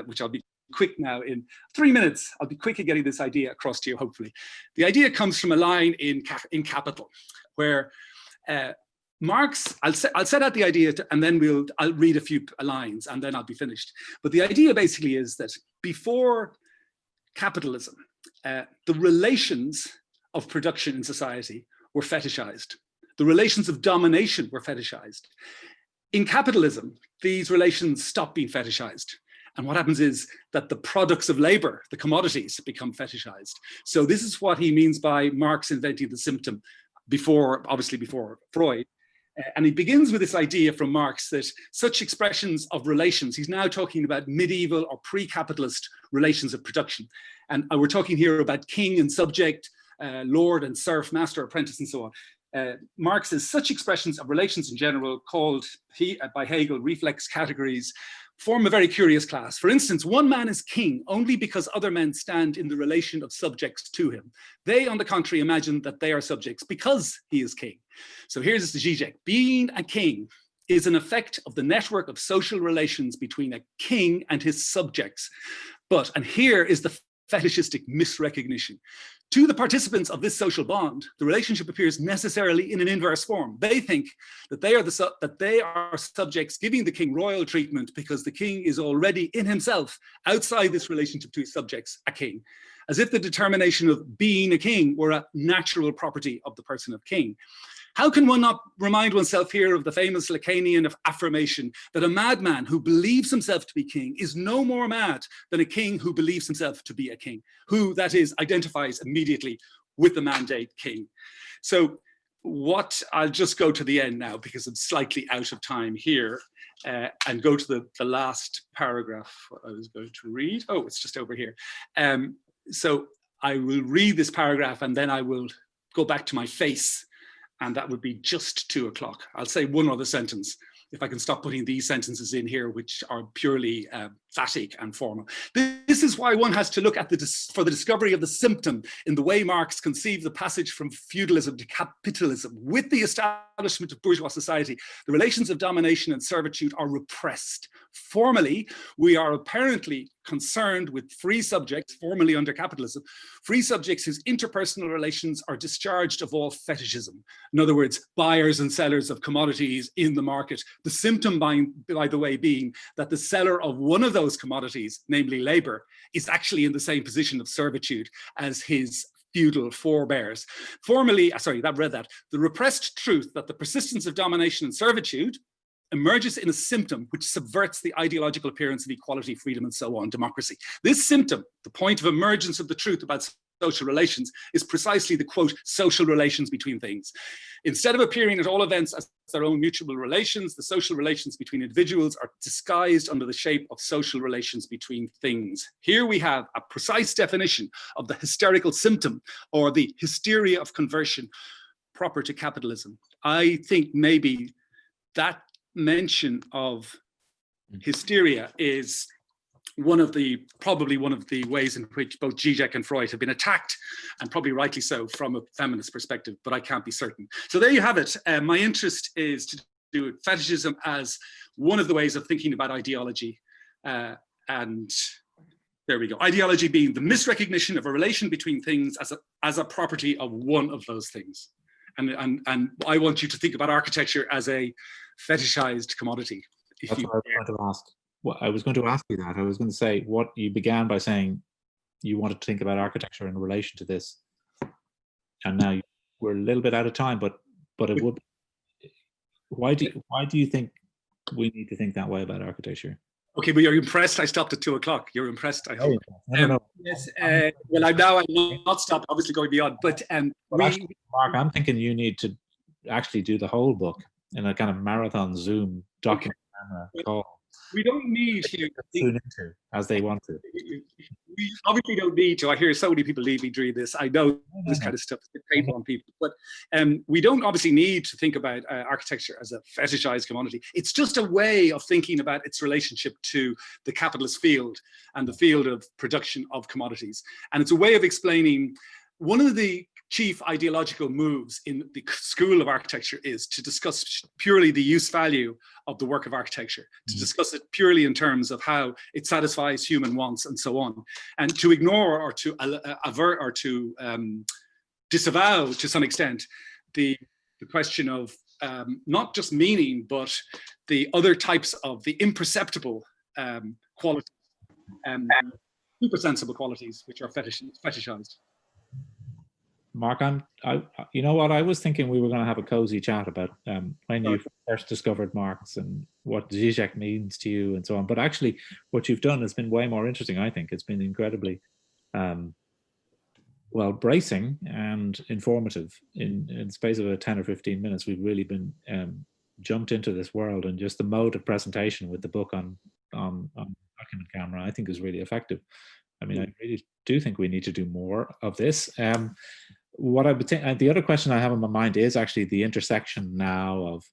which I'll be quick now, in 3 minutes, I'll be quick at getting this idea across to you, hopefully. The idea comes from a line in Capital, where Marx, I'll set out the idea and then I'll read a few lines and then I'll be finished. But the idea basically is that before capitalism, the relations of production in society were fetishized. The relations of domination were fetishized. In capitalism, these relations stop being fetishized. And what happens is that the products of labor, the commodities, become fetishized. So this is what he means by Marx inventing the symptom, obviously before Freud. And he begins with this idea from Marx that such expressions of relations, he's now talking about medieval or pre-capitalist relations of production. And we're talking here about king and subject, lord and serf, master, apprentice, and so on. Marx says such expressions of relations in general, called by Hegel reflex categories, form a very curious class. For instance, one man is king only because other men stand in the relation of subjects to him. They, on the contrary, imagine that they are subjects because he is king. So here's the Zizek. Being a king is an effect of the network of social relations between a king and his subjects. But, and here is the fetishistic misrecognition. To the participants of this social bond, the relationship appears necessarily in an inverse form. They think that they are subjects giving the king royal treatment because the king is already in himself, outside this relationship to his subjects, a king, as if the determination of being a king were a natural property of the person of king. How can one not remind oneself here of the famous Lacanian affirmation that a madman who believes himself to be king is no more mad than a king who believes himself to be a king, who, that is, identifies immediately with the mandate king. So I'll just go to the end now because I'm slightly out of time here, and go to the last paragraph what I was going to read. Oh, it's just over here. So I will read this paragraph and then I will go back to my face. And that would be just 2 o'clock. I'll say one other sentence, if I can stop putting these sentences in here, which are purely phatic and formal. This is why one has to look at for the discovery of the symptom in the way Marx conceived the passage from feudalism to capitalism. With the establishment of bourgeois society, the relations of domination and servitude are repressed. Formally, we are apparently concerned with free subjects, formerly under capitalism, free subjects whose interpersonal relations are discharged of all fetishism. In other words, buyers and sellers of commodities in the market. The symptom, by the way, being that the seller of one of those commodities, namely labor, is actually in the same position of servitude as his feudal forebears. Formally, the repressed truth that the persistence of domination and servitude emerges in a symptom which subverts the ideological appearance of equality, freedom, and so on, democracy. This symptom, the point of emergence of the truth about social relations, is precisely the, quote, social relations between things. Instead of appearing at all events as their own mutual relations, the social relations between individuals are disguised under the shape of social relations between things. Here we have a precise definition of the hysterical symptom, or the hysteria of conversion proper to capitalism. I think maybe that mention of hysteria is probably one of the ways in which both Zizek and Freud have been attacked, and probably rightly so from a feminist perspective, but I can't be certain. So there you have it. My interest is to do fetishism as one of the ways of thinking about ideology, and there we go. Ideology being the misrecognition of a relation between things as a property of one of those things. And I want you to think about architecture as a fetishized commodity. That's what I was going to ask. Well, I was going to ask you that. I was going to say, what you began by saying you wanted to think about architecture in relation to this, and now we're a little bit out of time. But it would. Why do you think we need to think that way about architecture? Okay, but you're impressed I stopped at 2 o'clock. You're impressed, I hope. No. Yes, well, I'm not stopped, obviously going beyond, but actually, Mark, I'm thinking you need to actually do the whole book in a kind of marathon Zoom document camera call. We don't need to tune into as they want to. We obviously don't need to. I hear so many people leave me during this. I know this kind of stuff is painful on people, but we don't obviously need to think about architecture as a fetishized commodity. It's just a way of thinking about its relationship to the capitalist field and the field of production of commodities. And it's a way of explaining one of the chief ideological moves in the School of Architecture is to discuss purely the use value of the work of architecture, to discuss it purely in terms of how it satisfies human wants and so on, and to ignore or to avert or to disavow to some extent the question of not just meaning, but the other types of the imperceptible qualities, supersensible qualities, which are fetishized. Mark, you know what? I was thinking we were going to have a cozy chat about when you first discovered Marx and what Zizek means to you and so on. But actually, what you've done has been way more interesting, I think. It's been incredibly, well, bracing and informative. In the space of 10 or 15 minutes, we've really been jumped into this world, and just the mode of presentation with the book on document camera, I think, is really effective. I mean, I really do think we need to do more of this. What I would think, the other question I have in my mind is actually the intersection now of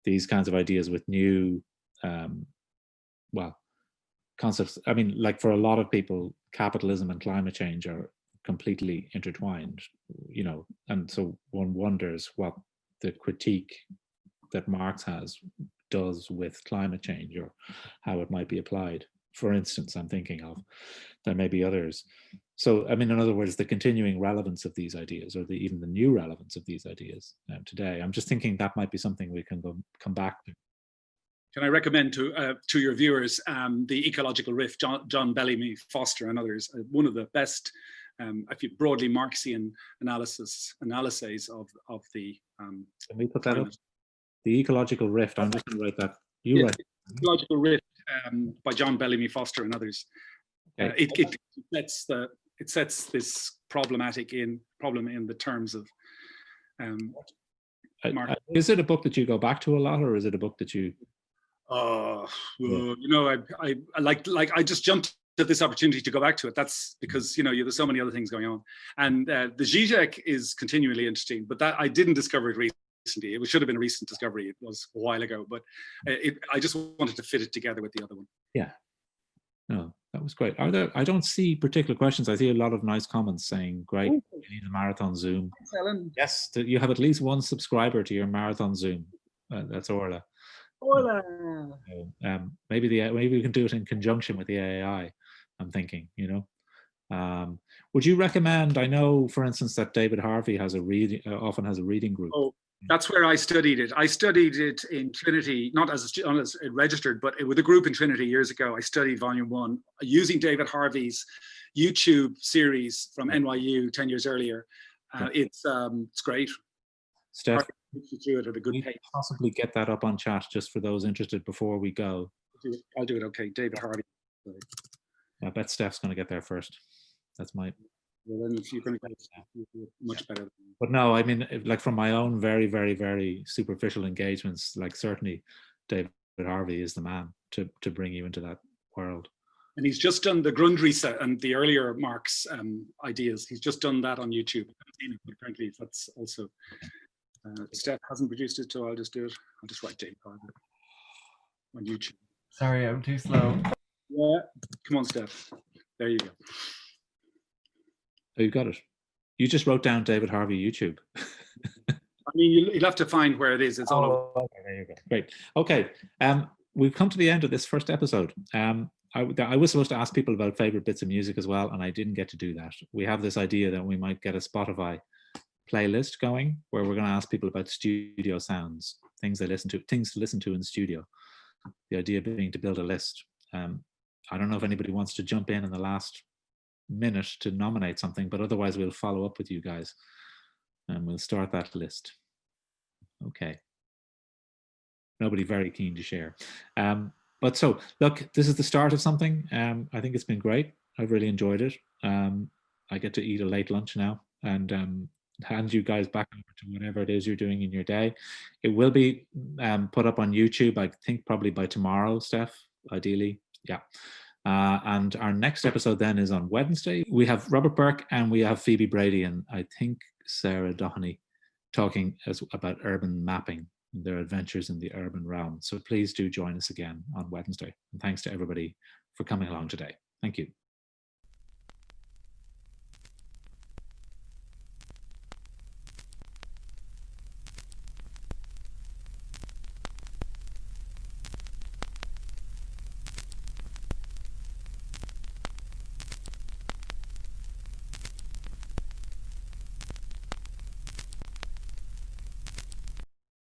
these kinds of ideas with new, well, concepts. I mean, like for a lot of people, capitalism and climate change are completely intertwined, you know, and so one wonders what the critique that Marx has does with climate change, or how it might be applied. For instance, I'm thinking of, there may be others. So, I mean, in other words, the continuing relevance of these ideas, or even the new relevance of these ideas today. I'm just thinking that might be something we can come back to. Can I recommend to your viewers the Ecological Rift, John Bellamy Foster and others, one of the best, I feel, broadly Marxian analyses of the. Can we put that up? The Ecological Rift. I'm just going to write that. Write. Ecological Rift by John Bellamy Foster and others. Okay. It sets this problem in the terms of. Is it a book that you go back to a lot, or is it a book that you? You know, I just jumped at this opportunity to go back to it. That's because, you know, there's so many other things going on, and the Zizek is continually interesting, but that I didn't discover it recently. It should have been a recent discovery. It was a while ago, but I just wanted to fit it together with the other one. Yeah. No, that was great. I don't see particular questions. I see a lot of nice comments saying, great, you need a marathon Zoom. Thanks, Ellen. Yes, you have at least one subscriber to your marathon Zoom. That's Orla. Orla. Maybe we can do it in conjunction with the AI, I'm thinking, you know. Would you recommend, I know, for instance, that David Harvey has often has a reading group. Oh, that's where I studied it. I studied it in Trinity, not as registered, but with a group in Trinity years ago. I studied Volume 1 using David Harvey's YouTube series from NYU 10 years earlier. It's great. Steph, through it at a good pace. Possibly get that up on chat just for those interested before we go. I'll do it. Okay, David Harvey. I bet Steph's going to get there first. That's my. Well, then if you're going to get it much better. But no, I mean, like from my own very, very, very superficial engagements, like certainly David Harvey is the man to bring you into that world. And he's just done the Grundrisse and the earlier Marx ideas. He's just done that on YouTube. Apparently, that's also. Steph hasn't produced it, so I'll just do it. I'll just write David Harvey on YouTube. Sorry, I'm too slow. Yeah, come on, Steph. There you go. Oh, you got it. You just wrote down David Harvey YouTube. I mean, you'll have to find where it is. It's all over. Okay, there you go. Great. Okay, we've come to the end of this first episode. I was supposed to ask people about favorite bits of music as well, and I didn't get to do that. We have this idea that we might get a Spotify playlist going where we're going to ask people about studio sounds, things to listen to in the studio. The idea being to build a list. I don't know if anybody wants to jump in the last minute to nominate something, but otherwise we'll follow up with you guys and we'll start that list. Okay. Nobody very keen to share. But But so look, this is the start of something. I think it's been great. I've really enjoyed it. I get to eat a late lunch now and hand you guys back over to whatever it is you're doing in your day. It will be put up on YouTube, I think probably by tomorrow, Steph, ideally. Yeah. And our next episode then is on Wednesday. We have Robert Burke and we have Phoebe Brady and I think Sarah Doheny talking about urban mapping and their adventures in the urban realm. So please do join us again on Wednesday. And thanks to everybody for coming along today. Thank you.